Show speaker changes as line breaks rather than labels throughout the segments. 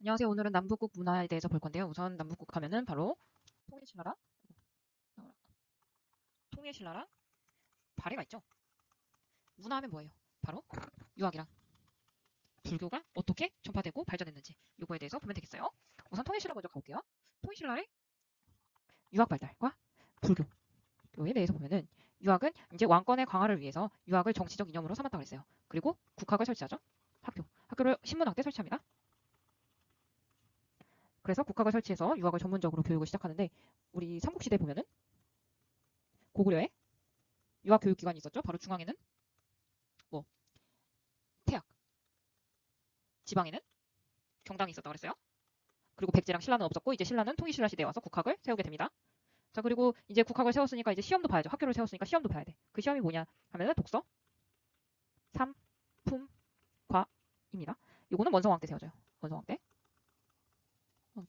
안녕하세요. 오늘은 남북국 문화에 대해서 볼 건데요. 우선 남북국 하면은 바로 통일신라랑 통일신라랑 발해가 있죠. 문화하면 뭐예요? 바로 유학이랑 불교가 어떻게 전파되고 발전했는지 요거에 대해서 보면 되겠어요. 우선 통일신라 먼저 가볼게요. 통일신라의 유학 발달과 불교에 대해서 보면은 유학은 이제 왕권의 강화를 위해서 유학을 정치적 이념으로 삼았다고 했어요. 그리고 국학을 설치하죠. 학교를 신문학대 설치합니다. 그래서 국학을 설치해서 유학을 전문적으로 교육을 시작하는데 우리 삼국시대 보면은 고구려에 유학 교육기관이 있었죠. 바로 중앙에는 뭐 태학, 지방에는 경당이 있었다고 그랬어요. 그리고 백제랑 신라는 없었고 이제 신라는 통일신라 시대에 와서 국학을 세우게 됩니다. 자, 그리고 이제 국학을 세웠으니까 이제 시험도 봐야죠. 학교를 세웠으니까 시험도 봐야 돼. 그 시험이 뭐냐 하면은 독서, 삼, 품, 과입니다. 요거는 원성왕 때 세워져요. 원성왕 때.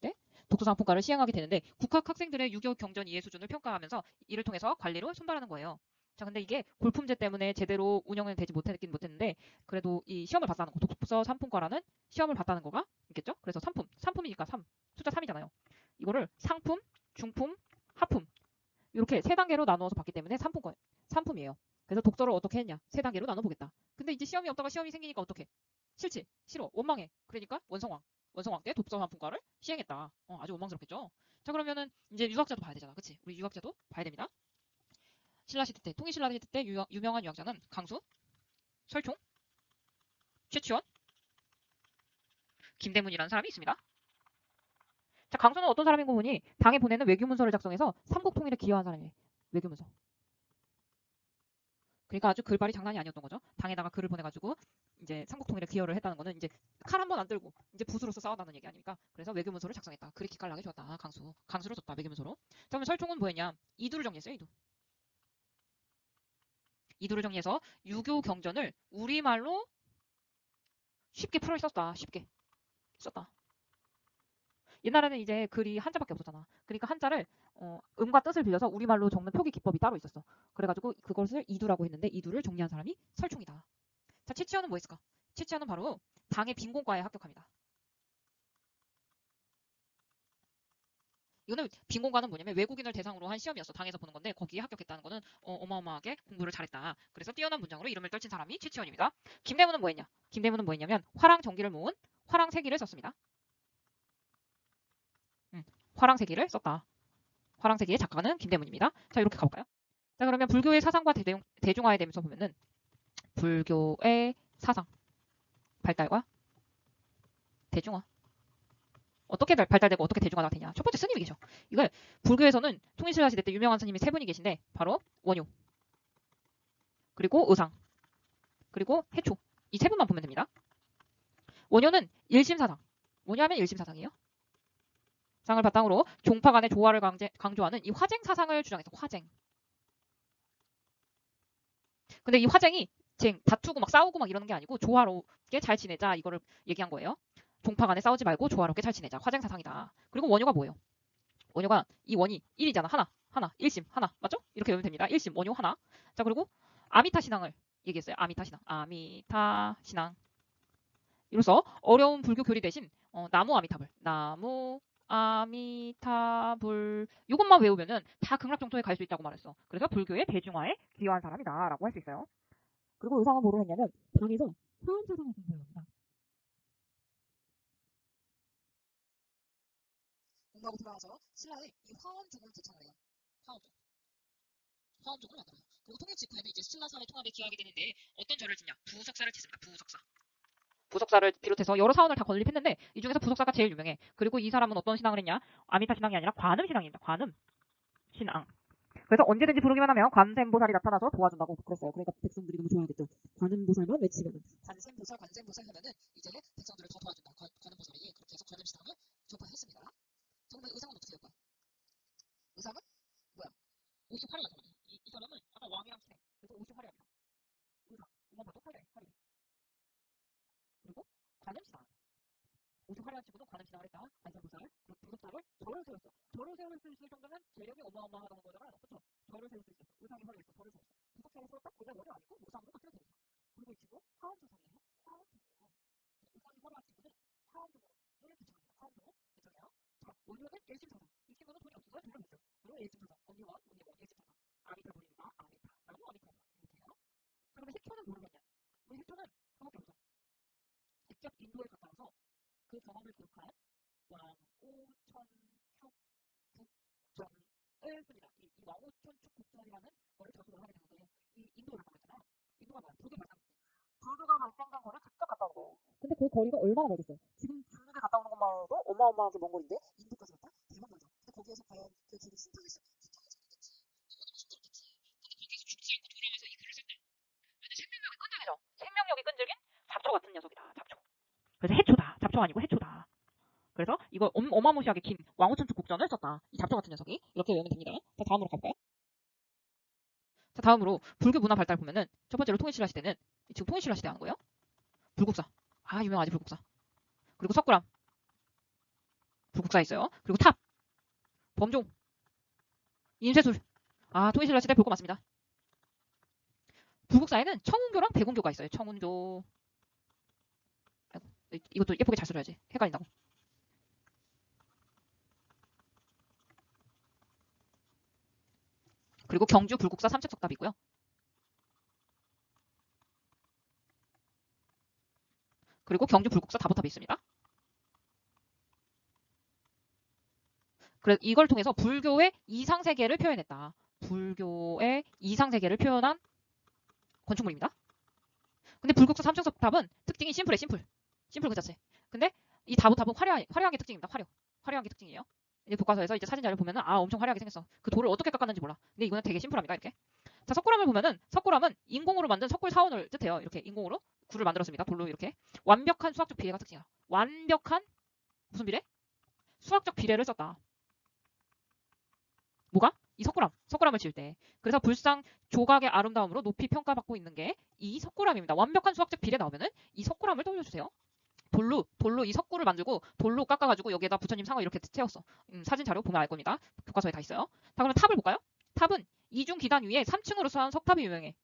때 독서상품과를 시행하게 되는데 국학 학생들의 유교 경전 이해 수준을 평가하면서 이를 통해서 관리로 손발하는 거예요. 자, 근데 이게 골품제 때문에 제대로 운영은 되지 못했긴 못했는데 그래도 이 시험을 봤다는 거, 독서 상품과라는 시험을 봤다는 거가 있겠죠? 그래서 상품이니까 숫자 3이잖아요. 이거를 상품, 중품, 하품 이렇게 세 단계로 나누어서 봤기 때문에 상품이에요. 그래서 독서를 어떻게 했냐? 세 단계로 나눠보겠다. 근데 이제 시험이 없다가 시험이 생기니까 어떻게? 싫지, 싫어, 원망해. 그러니까 원성왕 때 독서 상품과를 시행했다. 아주 원망스럽겠죠. 자, 그러면은 이제 유학자도 봐야 되잖아, 그치? 우리 유학자도 봐야 됩니다. 신라 시대 때, 통일신라 시대 때 유명한 유학자는 강수, 설총, 최치원, 김대문이라는 사람이 있습니다. 자, 강수는 어떤 사람인고 보니 당에 보내는 외교문서를 작성해서 삼국 통일에 기여한 사람이에요. 외교문서. 그러니까 아주 글발이 장난이 아니었던 거죠. 당에다가 글을 보내가지고 이제 삼국통일에 기여를 했다는 거는 이제 칼 한 번 안 들고 이제 붓으로서 싸웠다는 얘기 아닙니까? 그래서 외교문서를 작성했다. 글이 기깔나게 좋았다. 강수를 줬다. 외교문서로. 자, 그러면 설총은 뭐였냐? 이두를 정리했어요. 이두를 정리해서 유교 경전을 우리말로 쉽게 풀어 썼다. 쉽게 썼다. 옛날에는 이제 글이 한자밖에 없었잖아. 그러니까 한자를 음과 뜻을 빌려서 우리말로 적는 표기 기법이 따로 있었어. 그래가지고 그것을 이두라고 했는데 이두를 정리한 사람이 설총이다. 자, 치치어는 뭐 했을까? 치치어는 바로 당의 빈곤과에 합격합니다. 이거는 빈곤과는 뭐냐면 외국인을 대상으로 한 시험이었어. 당에서 보는 건데 거기에 합격했다는 거는 어마어마하게 공부를 잘했다. 그래서 뛰어난 문장으로 이름을 떨친 사람이 치치원입니다. 김대문은 뭐 했냐? 김대문은 뭐 했냐면 화랑정기를 모은 화랑세기를 썼습니다. 음, 화랑세기를 썼다. 화랑세기의 작가는 김대문입니다. 자, 이렇게 가볼까요? 자, 그러면 불교의 사상과 대중화에 대해서 보면은 불교의 사상 발달과 대중화 어떻게 발달되고 어떻게 대중화가 되냐. 첫 번째 스님이 계셔. 이걸 불교에서는 통일신라 시대 때 유명한 스님이 세 분이 계신데 바로 원효, 그리고 의상, 그리고 해초. 이 세 분만 보면 됩니다. 원효는 일심사상. 뭐냐면 일심사상이에요. 상을 바탕으로 종파 간의 조화를 강조하는 이 화쟁 사상을 주장했어. 화쟁. 근데 이 화쟁이 다투고 막 싸우고 막 이러는 게 아니고 조화롭게 잘 지내자 이거를 얘기한 거예요. 종파 간에 싸우지 말고 조화롭게 잘 지내자. 화쟁 사상이다. 그리고 원효가 뭐예요? 원효가 이 원이 1이잖아. 하나, 일심, 하나. 맞죠? 이렇게 외우면 됩니다. 일심, 원효, 하나. 자, 그리고 아미타 신앙을 얘기했어요. 아미타 신앙. 이로써 어려운 불교 교리 대신 나무 아미타불 이것만 외우면은 다 극락정토에 갈 수 있다고 말했어. 그래서 불교의 대중화에 기여한 사람이다라고 할 수 있어요. 그리고 의상은 뭐를 했냐면 당에서 화엄사상을 공부합니다. 공부하고 돌아와서 신라의 이 화엄족을 개창을 해요. 화엄족. 화엄족을 만들어요. 그리고 통일 직후에는 이제 신라 사회 통합에 기여하게 되는데 어떤 절을 짓냐? 부석사를 짓습니다. 부석사를 비롯해서 여러 사원을 다 건립했는데 이 중에서 부석사가 제일 유명해. 그리고 이 사람은 어떤 신앙을 했냐? 아미타 신앙이 아니라 관음 신앙입니다. 관음 신앙. 그래서 언제든지 부르기만 하면 관세음보살이 나타나서 도와준다고 그랬어요. 그러니까 백성들이 너무 좋아하겠죠. 관음보살만 외치면은 관세음보살 하면은 이제 백성들을 더 도와준다. 관음보살이 그렇게 해서 관음 신앙을 전파했습니다. 그러면 의상은 어떻게 될까요? 의상은 뭐야? 옷이 화려한 사람이에요. 이 사람은 아까 왕이랑 친해. 그래서 옷이 화려합니다. 의상. 이만 봐도 화려해. 그리고 관음 신앙. 옷이 화려한 친구도 관음 신앙을 했다. 관세음보살. 부석사를 절을 세웠어. 절을 세울 수 있을 정도면 재력이 어마어마하다는 거잖아요. 그렇죠? 절을 세울 수 있었어. 의상이 화려했어. 절을 세웠어. 부석사를 세웠다? 그게 머리 아니고 의상으로 바뀌어야 되겠다. 그리고 이 친구 화엄조상이에요. 화엄조상이에요. 의상이 화려한 친구는 화엄조상을 개창합니다. 원료는 일심사상. 이 친구는 돈이 없어서 돈을 못 써. 그리고 일심사상. 원료원, 일심사상. 아미타불입니다. 아미타. 나무 아미타. 이렇게 해요. 자, 그러면 해초는 뭐를 봤냐? 우리 해초는 그거밖에 없어. 직접 인도에 갔다 와서 그 경험을 기록한 왕오천혁국전을 씁니다. 이 왕오천축국전이라는 거를 저술을 하게 되는데 이 인도에 갔다 왔잖아요. 인도가 뭐야? 불교 발상. 불교가 발생한 거를 직접 갔다 온 거예요. 근데 그 거리가 얼마나 멀겠어요? 지금 중국에 갔다 오는 것만으로도 어마어마하게 먼 거리인데 인도까지 갔다? 대박 나죠. 근데 거기에서 과연 그 길을 신통했어? 신통하지 않았겠지. 거기에서 죽지 않고 돌아와서 이 글을 썼다. 근데 생명력이 끈질기죠. 생명력이 끈질긴 잡초 같은 녀석이다. 잡초. 그래서 해초다. 잡초 아니고 해초다. 그래서 이거 어마무시하게 긴 왕오천축 국전을 썼다. 이 잡초 같은 녀석이. 이렇게 외우면 됩니다. 자, 다음으로 가볼까요? 자, 다음으로 불교 문화 발달 보면은 첫 번째로 통일신라 시대는 지금 통일신라 시대 하는 거예요. 불국사. 아, 유명하지 불국사. 그리고 석굴암. 불국사 있어요. 그리고 탑. 범종. 인쇄술. 아, 통일신라 시대 볼 거 많습니다. 불국사에는 청운교랑 대공교가 있어요. 청운교. 아이고, 이것도 예쁘게 잘 써야지. 헷갈린다고. 그리고 경주 불국사 삼척석탑이 있고요. 그리고 경주 불국사 다보탑이 있습니다. 그래서 이걸 통해서 불교의 이상세계를 표현했다. 불교의 이상세계를 표현한 건축물입니다. 근데 불국사 삼척석탑은 특징이 심플해, 심플. 심플 그 자체. 근데 이 다보탑은 화려한 게 특징입니다. 화려한 게 특징이에요. 이제 교과서에서 이제 사진 자료 보면은 아 엄청 화려하게 생겼어. 그 돌을 어떻게 깎았는지 몰라. 근데 이거는 되게 심플합니다. 이렇게. 자, 석굴암을 보면은 석굴암은 인공으로 만든 석굴 사원을 뜻해요. 이렇게 인공으로 굴을 만들었습니다. 돌로 이렇게. 완벽한 수학적 비례가 특징이야. 완벽한 무슨 비례? 수학적 비례를 썼다. 뭐가? 이 석굴암을 지을 때. 그래서 불상 조각의 아름다움으로 높이 평가받고 있는 게 이 석굴암입니다. 완벽한 수학적 비례 나오면은 이 석굴암을 떠올려주세요. 돌로 이 석굴을 만들고 돌로 깎아가지고 여기에다 부처님 상을 이렇게 채웠어. 사진 자료 보면 알 겁니다. 교과서에 다 있어요. 자, 그러면 탑을 볼까요? 탑은 이중 기단 위에 3층으로 쌓은 석탑이 유명해.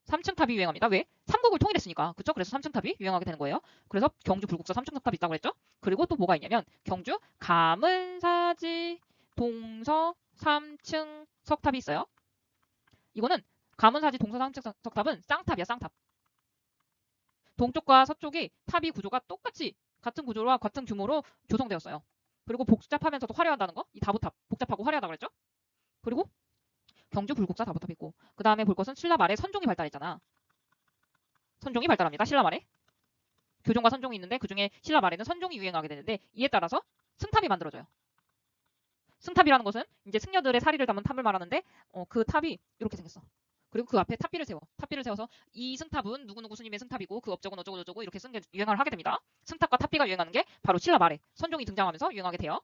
3층 탑이 유행합니다. 왜? 삼국을 통일했으니까. 그쵸? 그래서 3층 탑이 유행하게 되는 거예요. 그래서 경주 불국사 3층 석탑이 있다고 그랬죠? 그리고 또 뭐가 있냐면 경주 가문사지 동서 3층 석탑이 있어요. 이거는 가문사지 동서 3층 석탑은 쌍탑이야, 쌍탑. 동쪽과 서쪽이 탑이 구조가 똑같이 같은 구조와 같은 규모로 조성되었어요. 그리고 복잡하면서도 화려하다는 거. 이 다보탑. 복잡하고 화려하다고 그랬죠? 그리고 경주 불국사 다보탑 있고 그 다음에 볼 것은 신라 말에 선종이 발달했잖아. 선종이 발달합니다. 신라 말에. 교종과 선종이 있는데 그중에 신라 말에는 선종이 유행하게 되는데 이에 따라서 승탑이 만들어져요. 승탑이라는 것은 이제 승려들의 사리를 담은 탑을 말하는데 그 탑이 이렇게 생겼어. 그리고 그 앞에 탑비를 세워. 탑비를 세워서 이 승탑은 누구누구 스님의 승탑이고 그 업적은 어쩌고저쩌고 이렇게 쓴 게 유행을 하게 됩니다. 승탑과 탑비가 유행하는 게 바로 신라 말에 선종이 등장하면서 유행하게 돼요.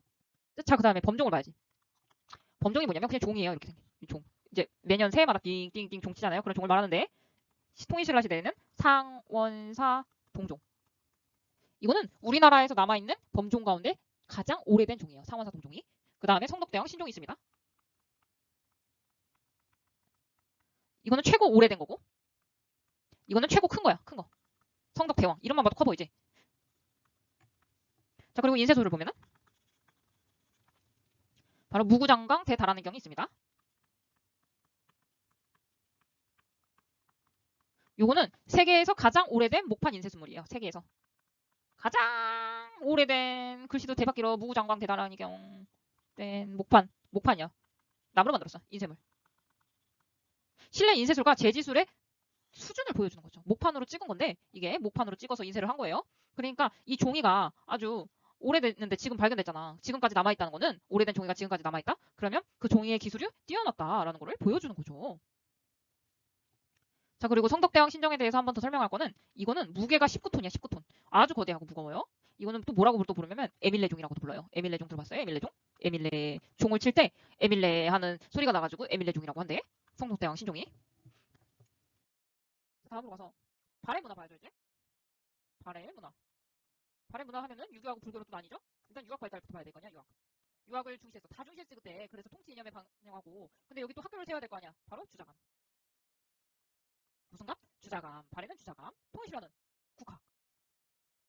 자, 그 다음에 범종을 봐야지. 범종이 뭐냐면 그냥 종이에요. 이렇게 생긴 종. 이제 매년 새해마다 띵띵띵 종 치잖아요. 그런 종을 말하는데 통일신라 시대에는 상원사 동종. 이거는 우리나라에서 남아있는 범종 가운데 가장 오래된 종이에요. 상원사 동종이. 그 다음에 성덕대왕 신종이 있습니다. 이거는 최고 오래된 거고 이거는 최고 큰 거야. 큰 거. 성덕대왕. 이름만 봐도 커 보이지? 자, 그리고 인쇄소를 보면은 바로 무구장강 대다란의경이 있습니다. 요거는 세계에서 가장 오래된 목판 인쇄술물이에요. 세계에서. 가장 오래된 글씨도 대박 길어. 무구장강 대다란의경 된 목판이야. 나무로 만들었어. 인쇄물. 실내 인쇄술과 제지술의 수준을 보여주는 거죠. 목판으로 찍은 건데 이게 목판으로 찍어서 인쇄를 한 거예요. 그러니까 이 종이가 아주 오래됐는데 지금 발견됐잖아. 지금까지 남아있다는 거는 오래된 종이가 지금까지 남아있다? 그러면 그 종이의 기술이 뛰어났다라는 거를 보여주는 거죠. 자, 그리고 성덕대왕 신정에 대해서 한 번 더 설명할 거는 이거는 무게가 19톤이야. 19톤. 아주 거대하고 무거워요. 이거는 또 뭐라고 또 부르면 에밀레 종이라고도 불러요. 에밀레 종 들어봤어요? 에밀레 종? 에밀레 종을 칠 때 에밀레 하는 소리가 나가지고 에밀레 종이라고 한대. 성덕대왕 신종이. 다음으로 가서 발해 문화 봐야죠 이제. 발해 문화. 발해 문화 하면은 유교하고 불교로 또 나뉘죠. 일단 유학 발달부터 봐야 될 거냐 유학. 유학을 중시했어. 다 중시했지 그때. 그래서 통치 이념에 반영하고. 근데 여기 또 학교를 세워야 될 거 아니야. 바로 주자감. 무슨 감? 주자감. 발해는 주자감. 통일신라는 국학.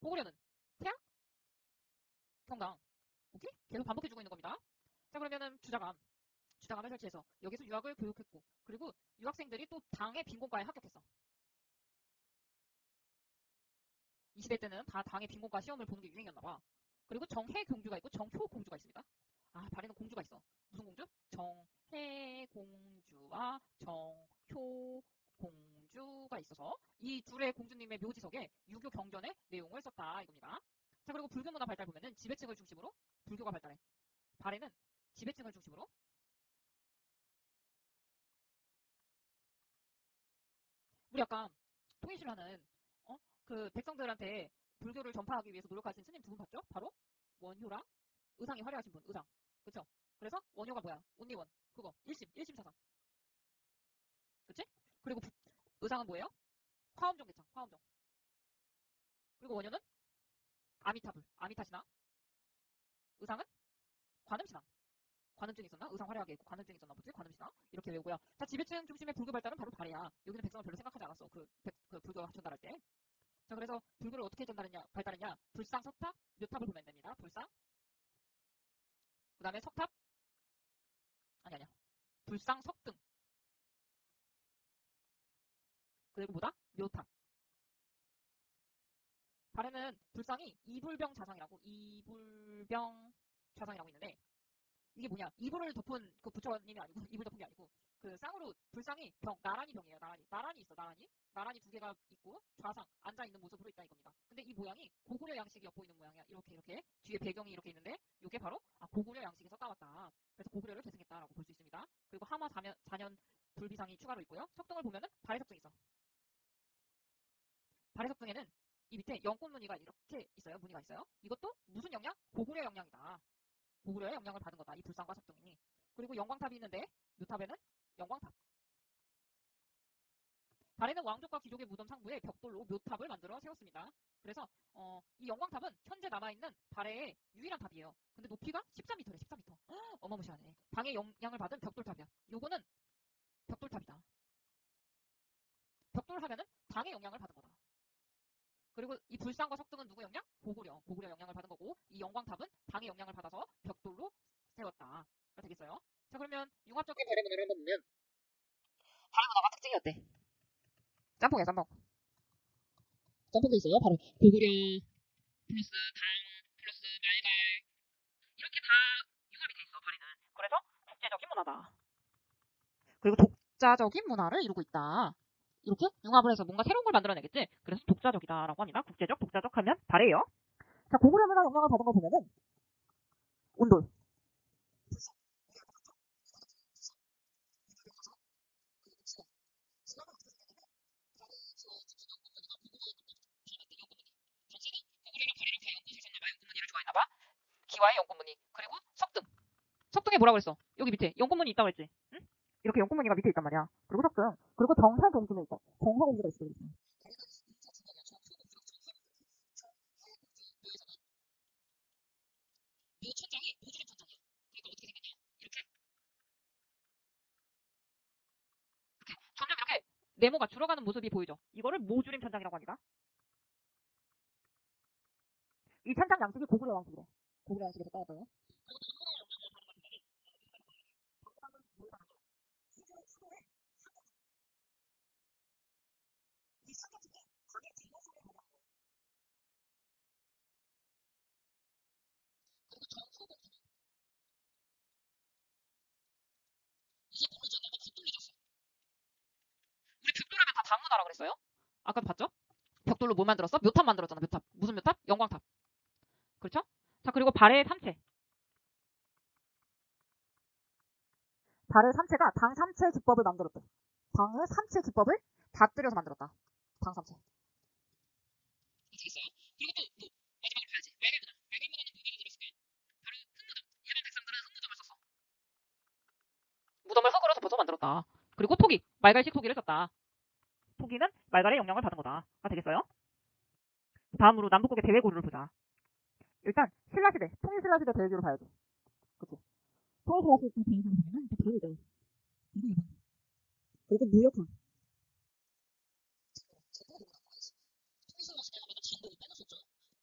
고구려는 태학, 경강. 오케이? 계속 반복해주고 있는 겁니다. 자, 그러면은 주자감을 설치해서 여기서 유학을 교육했고, 그리고 유학생들이 또 당의 빈곤과에 합격했어. 이 시대 때는 다 당의 빈곤과 시험을 보는 게 유행이었나 봐. 그리고 정해 공주가 있고 정효 공주가 있습니다. 아, 발에는 공주가 있어. 무슨 공주? 정해 공주와 정효 공주가 있어서 이 둘의 공주님의 묘지석에 유교 경전의 내용을 썼다 이겁니다. 자, 그리고 불교 문화 발달 보면은 지배층을 중심으로 불교가 발달해. 발에는 지배층을 중심으로 우리 아까 통일시를 하는 그 백성들한테 불교를 전파하기 위해서 노력하신 스님 두 분 봤죠? 바로 원효랑 의상이 화려하신 분, 의상. 그쵸? 그래서 원효가 뭐야? 온리원. 그거. 1심 사상. 그치? 그리고 의상은 뭐예요? 화엄정 개창, 화엄정. 그리고 원효는 아미타불, 아미타신앙. 의상은 관음신앙. 관음증이 있었나? 의상 화려하게 입고 관음증이 있었나 보지? 관음신앙. 이렇게 외우고요. 자, 지배층 중심의 불교 발달은 바로 발해야. 여기는 백성을 별로 생각하지 않았어. 그 불교 전달할 때. 자, 그래서 불교를 어떻게 발달했냐? 불상, 석탑, 묘탑을 보면 됩니다. 불상, 그 다음에 석탑, 아니야. 불상, 석등. 그리고 뭐다? 묘탑. 발에는 불상이 이불병 자상이라고 있는데, 이게 뭐냐? 이불을 덮은 그 부처님이 아니고, 이불 덮은 게 아니고, 그 쌍으로, 불상이 나란히 병이에요, 나란히. 나란히 있어, 나란히. 나란히 두 개가 있고, 좌상, 앉아있는 모습으로 있다 이겁니다. 근데 이 모양이 고구려 양식이 엿보이는 모양이야. 이렇게. 뒤에 배경이 이렇게 있는데, 이게 바로, 고구려 양식에서 따왔다. 그래서 고구려를 계승했다라고 볼 수 있습니다. 그리고 하마 4년 불비상이 추가로 있고요. 석등을 보면은 발해 석등이 있어. 발해 석등에는 이 밑에 영꽃 무늬가 이렇게 있어요. 무늬가 있어요. 이것도 무슨 영향? 고구려 영향이다. 고구려의 영향을 받은 거다. 이 불상과 석등이. 그리고 영광탑이 있는데 묘탑에는 영광탑. 발해는 왕족과 귀족의 무덤 상부에 벽돌로 묘탑을 만들어 세웠습니다. 그래서 이 영광탑은 현재 남아있는 발해의 유일한 탑이에요. 근데 높이가 14m래. 14m. 어마무시하네. 당의 영향을 받은 벽돌탑이야. 요거는 벽돌탑이다. 벽돌하면은 당의 영향을 받은 거다. 그리고 이 불상과 석등은 누구 영향? 고구려 영향을 받은 거고, 이 영광탑은 당의 영향을 받아서 벽돌로 세웠다. 되겠어요? 자, 그러면 융합적인 발해 문화를 한번 보면 발해 문화가 특징이 어때? 짬뽕이야, 짬뽕. 짬뽕도 있어요. 바로 고구려 플러스 당 플러스 말갈 이렇게 다 융합이 돼 있어, 발해는. 그래서 국제적인 문화다. 그리고 독자적인 문화를 이루고 있다. 이렇게 융합을 해서 뭔가 새로운 걸 만들어내겠지. 그래서 독자적이다라고 합니다. 독자적 하면 발해요. 자, 고구려 문화 영향을 받은 걸 보면은 온돌. 기와의 연꽃무늬. 그리고 석등. 석등에 뭐라고 그랬어? 여기 밑에 연꽃무늬 있다고 했지? 응? 이렇게 연꽃무늬가 밑에 있단 말이야. 그리고 석등. 그리고 정화공주는 있다. 정화공주가 있어. 이 천장이 보조림 천장이야. 그러니까 어떻게 생겼냐? 이렇게 점점 이렇게 네모가 줄어가는 모습이 보이죠? 이거를 모주림 천장이라고 합니다. 이 천장 양식이 고구려 양식이래. 고구려 양식에서 따왔어요. 우리 벽돌하면 다 당문화라 그랬어요? 아까도 봤죠? 벽돌로 뭐 만들었어? 묘탑 만들었잖아. 묘탑. 무슨 묘탑? 영광탑. 그렇죠? 자, 그리고 발의 삼체. 발의 삼체가 당삼체 기법을 만들었대. 당의 삼체 기법을 다 들여서 만들었다. 당삼체. 아시겠어요? 그리고 또 마지막으로 봐야지. 말갈문화. 말갈문화는 뭐가 들었을까요? 바로 흙무덤. 일반 백성들은 흙무덤을 썼어. 무덤을 흙으로 덮어서 만들었다. 그리고 토기. 말갈식 토기를 썼다. 토기는 말갈의 영향을 받은 거다. 되겠어요? 다음으로 남북국의 대외고루를 보자. 일단 신라시대, 통일신라시대 대외교를 봐야죠. 그치? 통일신라시대 대외교를 보면 대외죠. 그리고 무역화. 통일신라시대가 먼저 장벽을 빼놨었죠.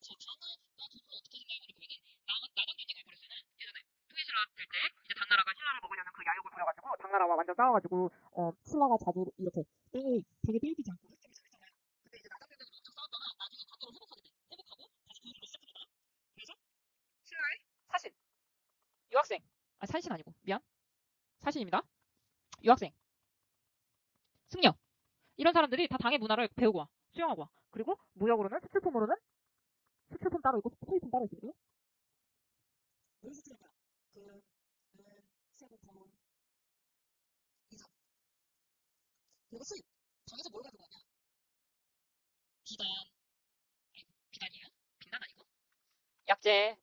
자, 당을 어떻게 생각을 보면은 나만 전쟁을 벌였어요. 이제 당나라가 신라를 먹으려는 그 야욕을 부려가지고 당나라와 완전 싸워가지고 신라가 자주 이렇게 땅을 되게 빼앗기지 않고 되게 잘했잖아요. 근데 이제 나중에는 엄청 싸웠다가 나중에 관계를 회복하게 돼. 회복하고 다시 교류를 시작합니다. 그래서 신라의 사신, 유학생, 아 사신 아니고 미안, 사신입니다. 유학생, 승려 이런 사람들이 다 당의 문화를 배우고 와, 수용하고 와. 그리고 무역으로는 수출품 따로 있고 수입품 따로 있거든요. 무슨 수출인가요? 금, 은, 세부품, 이상. 그리고 수입. 당에서 뭘 가지고 가냐? 비단, 아니, 비단이에요? 빈단 아니고? 약재,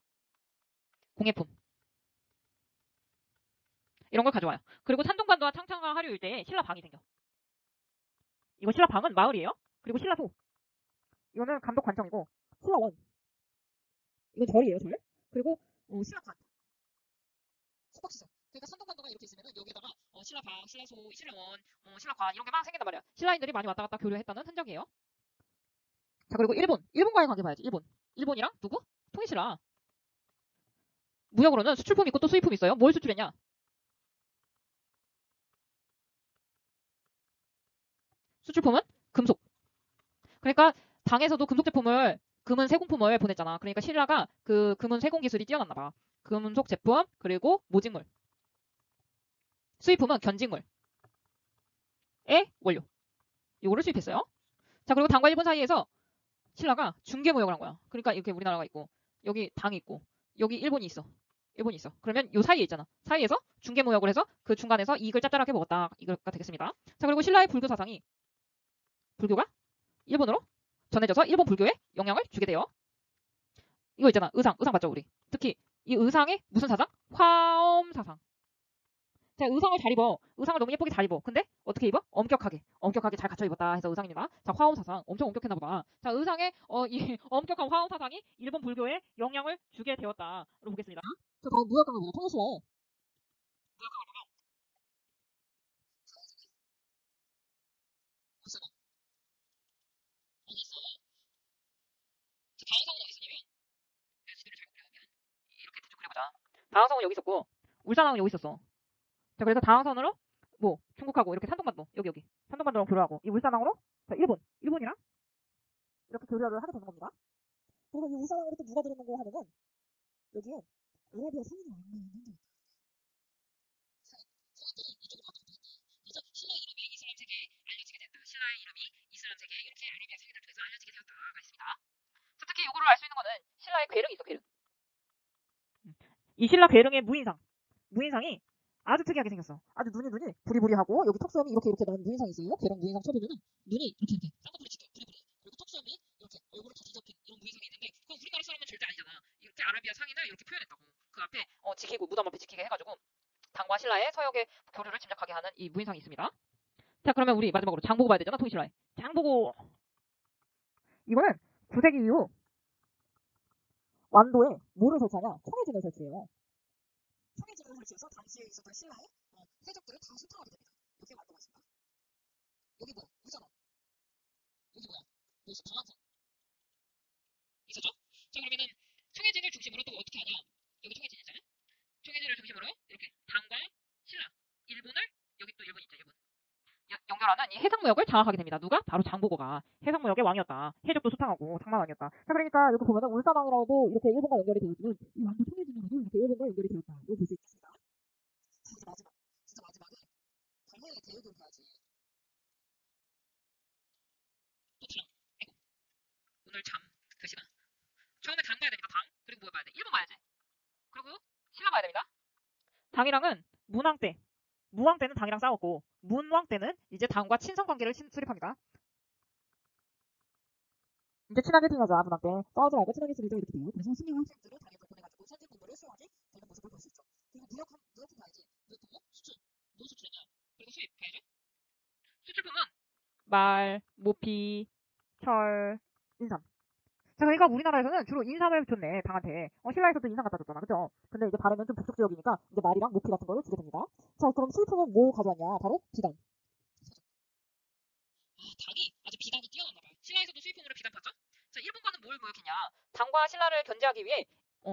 공예품 이런 걸 가져와요. 그리고 산둥관도와 창창과 하류 일대에 신라방이 생겨. 이거 신라방은 마을이에요. 그리고 신라소 이거는 감독 관청이고 신라원 이건 절이에요 절. 그리고 신라관 숙박시설. 그러니까 산둥관도가 이렇게 있으면 여기다가 신라방, 신라소, 신라원, 신라관 이런 게 막 생긴단 말이야. 신라인들이 많이 왔다 갔다 교류했다는 흔적이에요. 자 그리고 일본과의 관계 봐야지. 일본이랑 누구? 통일시라. 무역으로는 수출품 있고 또 수입품 있어요. 뭘 수출했냐? 수출품은 금속. 그러니까 당에서도 금속 제품을 금은 세공품을 보냈잖아. 그러니까 신라가 그 금은 세공 기술이 뛰어났나 봐. 금속 제품 그리고 모직물. 수입품은 견직물의 원료. 요거를 수입했어요. 자 그리고 당과 일본 사이에서 신라가 중개 무역을 한 거야. 그러니까 이렇게 우리나라가 있고 여기 당이 있고 여기 일본이 있어. 그러면 요 사이에 있잖아. 사이에서 중개 무역을 해서 그 중간에서 이익을 짭짤하게 먹었다. 이거가 되겠습니다. 자 그리고 신라의 불교 사상이 불교가 일본으로 전해져서 일본 불교에 영향을 주게 돼요. 이거 있잖아. 의상 봤죠 우리. 특히 이 의상의 무슨 사상? 화엄 사상. 자 의상을 잘 입어. 의상을 너무 예쁘게 잘 입어. 근데 어떻게 입어? 엄격하게 잘 갖춰 입었다 해서 의상입니다. 자 화엄 사상 엄청 엄격했나 보다. 자 의상의 이 엄격한 화엄 사상이 일본 불교에 영향을 주게 되었다로 보겠습니다. 자 다음 무역강을 보자. 통일시라에 이렇게 대충 그려보자. 다항성은 여기 있었고 울산항은 여기 있었어. 자 그래서 다항선으로 뭐 중국하고 이렇게 산동반도 여기 산동반도랑 교류하고 이 울산항으로 자 일본이랑 이렇게 교류를 하게 되는 겁니다. 그리고 이 울산항으로 또 누가 들었는가 하면은 여기에 아라비아 상인이 왕래하는 현장이 있다. 사람들이 이쪽으로 왔다 갔다 했다. 그래서 신라의 이름이 이슬람 세계에 알려지게 된다. 신라의 이름이 이슬람 세계에 이렇게 아라비아 상인을 통해서 알려지게 되었다가 있습니다. 자, 특히 요거를 알 수 있는 거는 신라의 괴릉이 있어, 괴릉. 이 신라 괴릉의 무인상이 아주 특이하게 생겼어. 아주 눈이 부리부리하고 여기 턱수염이 이렇게 난 무인상이 있어요. 괴릉 무인상 쳐보면은 눈이 이렇게 쌍꺼풀이 짙어 부리부리. 그리고 턱수염이 이렇게 얼굴을 다 뒤덮인 이런 무인상이 있는데 그건 우리나라 사람은 절대 아니잖아. 이렇게 아라비아 상인을 이렇게 표현했다고. 그 앞에 지키고 무덤 앞에 지키게 해가지고 당과 신라의 서역의 교류를 짐작하게 하는 이 무인상이 있습니다. 자 그러면 우리 마지막으로 장보고 봐야 되잖아. 통신라에 장보고 이거는 9세기 이후 완도에 뭐를 설치하냐? 청해진을 설치해요. 청해진을 설치해서 당시에 있었던 신라의 해적들을 다 수탈하게 됩니다. 이게 완도가 있습니다. 여기 뭐야? 우잖아. 여기 뭐야? 여기 방한선. 있었죠? 자 그러면은 청해진을 중심으로 또 어떻게 하냐? 여기 청해진이잖아요. 청해진을 중심으로 이렇게 당과 신라, 일본을 여기 또 일본 있죠, 일본. 연결하는 이 해상무역을 장악하게 됩니다. 누가? 바로 장보고가 해상무역의 왕이었다. 해적도 수탈하고 장만왕이었다. 자 그러니까 여기 보면은 울산왕이라고도 이렇게 일본과 연결이 되어지고 이 완도 청해진으로도 이렇게 일본과 연결이 되었다. 이거 볼 수 있습니다. 자 이제 마지막, 진짜 마지막은 당연히 대우를 봐야지. 또 참, 아이고 오늘 참 글씨다. 처음에 당 봐야 됩니다. 당 그리고 뭐 봐야 돼? 일본 봐야지. 그리고 신라 봐야 됩니다. 당이랑은 문왕 때, 무왕 때는 당이랑 싸웠고 문왕 때는 이제 당과 친선 관계를 수립합니다. 이제 친하게 지내자 문학 때 싸우지 말고 친하게 지내자 이렇게 돼요. 그래서 승려 학생들을 당에서 보내가지고 선진 공부를 수행하게 되는 모습을 볼 수 있죠. 그리고 무역품 봐야지. 무역품은 수출. 뭐 수출이냐? 그리고 수입 봐야죠. 수출품은 말, 모피, 철, 인삼. 자 그러니까 우리나라에서는 주로 인삼을 줬네 당한테. 신라에서도 인삼 갖다 줬잖아, 그죠? 근데 이제 발음은 좀 북쪽 지역이니까 이제 말이랑 모피 같은 거를 주게 됩니다. 자 그럼 수입품은 뭐 가져왔냐? 바로 비단. 당이 아주 비단이 뛰어났나 봐요. 신라에서도 수입품으로 비단 팠죠? 자, 일본과는 뭘 무역했냐? 당과 신라를 견제하기 위해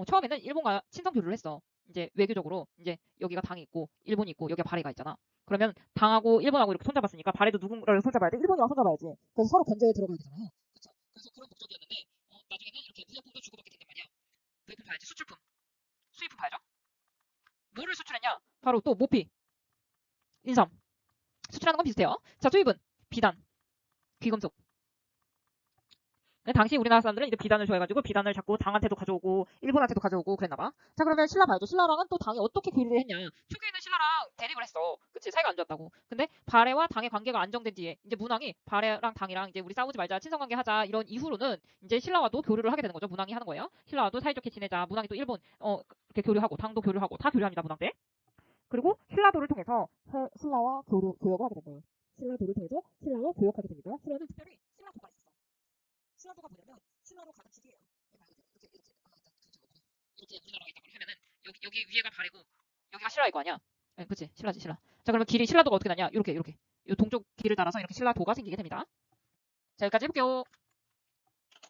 처음에는 일본과 친선 교류를 했어. 이제 외교적으로 이제 여기가 당이 있고 일본이 있고 여기가 발해가 있잖아. 그러면 당하고 일본하고 이렇게 손잡았으니까 발해도 누군가를 손잡아야 돼? 일본이랑 손잡아야지. 그래서 서로 견제에 들어가야 되잖아요. 그쵸? 그래서 그런 목적이었는데 나중에는 이렇게 무역품도 주고받게 된단 말이야. 무역품 봐야지. 수출품, 수입품 봐야죠. 뭐를 수출했냐? 바로 또 모피, 인삼. 수출하는 건 비슷해요. 자, 수입은 비단, 귀금속. 근데 당시 우리나라 사람들은 이제 비단을 좋아해가지고 비단을 자꾸 당한테도 가져오고 일본한테도 가져오고 그랬나봐. 자, 그러면 신라 봐야죠. 신라랑은 또 당이 어떻게 교류를 했냐. 초기에는 신라랑 대립을 했어. 그치? 사이가 안 좋았다고. 근데 발해와 당의 관계가 안정된 뒤에 이제 문왕이 발해랑 당이랑 이제 우리 싸우지 말자, 친선관계 하자 이런 이후로는 이제 신라와도 교류를 하게 되는 거죠. 문왕이 하는 거예요. 신라와도 사이좋게 지내자. 문왕이 또 일본 이렇게 교류하고 당도 교류하고 다 교류합니다. 문왕 때. 그리고 신라도를 통해서 신라와 교역을 하게 된대요. 신라도를 통해서 신라와 교역하게 됩니다. 신라는 특별히 신라도가 있어. 신라도가 뭐냐면 신라로 가는 길이에요. 이렇게 우리나라가 있다고 하면은 여기 위에가 발이고 여기가 신라이고 아니야? 네, 그치 신라지 신라. 자 그러면 길이 신라도가 어떻게 나냐? 이렇게 이 동쪽 길을 따라서 이렇게 신라도가 생기게 됩니다. 자 여기까지 해볼게요.